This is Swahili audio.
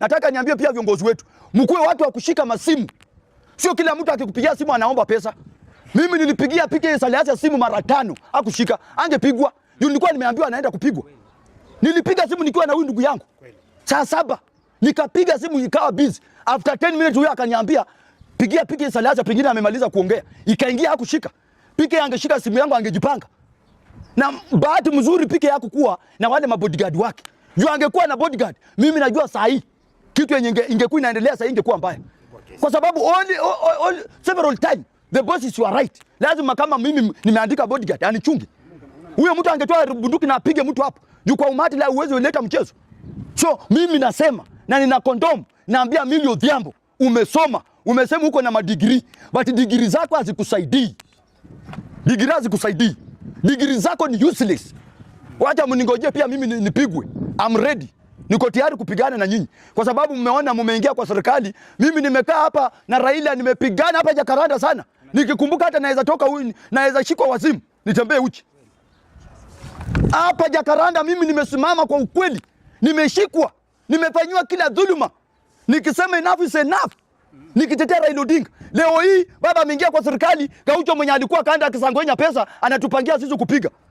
Nataka niambie pia viongozi wetu, mkue watu wa kushika masimu. Sio kila mtu akikupigia simu anaomba pesa. Mimi nilipigia PK Saliasa simu mara 5, hakushika. Angepigwa. Nilikuwa nimeambiwa anaenda kupigwa. Nilipiga simu nikiwa na huyu ndugu yangu. Saa 7 nikapiga simu ikawa busy. After 10 minutes huyo akaniambia pigia PK Saliasa, pengine amemaliza kuongea. Ikaingia hakushika. PK angeshika simu yangu angejipanga. Na bahati mzuri PK yako kuwa na wale mabodyguard wake. Juu angekuwa na bodyguard, mimi najua saa hii kitu yenye ingekuwa inaendelea saa hii ingekuwa mbaya. Kwa sababu several times the bosses were right. Lazima kama mimi nimeandika bodyguard anichunge. Huyo mtu angetoa bunduki na apige mtu hapo. Juu kwa umati la uwezo uleta mchezo. So mimi nasema na nina condom, naambia Millie Odhiambo, umesema uko na madigrii, but degree zako hazikusaidii. Degree hazikusaidii. Degree zako ni useless. Wacha mningojee pia mimi nipigwe. I'm ready. Niko tayari kupigana na nyinyi. Kwa sababu mmeona mmeingia kwa serikali. Mimi nimekaa hapa na Raila nimepigana hapa Jakaranda sana. Nikikumbuka hata naweza toka huyu, naweza shikwa wazimu, nitembee uchi. Hapa Jakaranda mimi nimesimama kwa ukweli. Nimeshikwa, nimefanywa kila dhuluma. Nikisema enough is enough. Nikitetea Raila Odinga. Leo hii baba ameingia kwa serikali, Gaucho mwenye alikuwa kaenda akisangwenya pesa anatupangia sisi kupiga.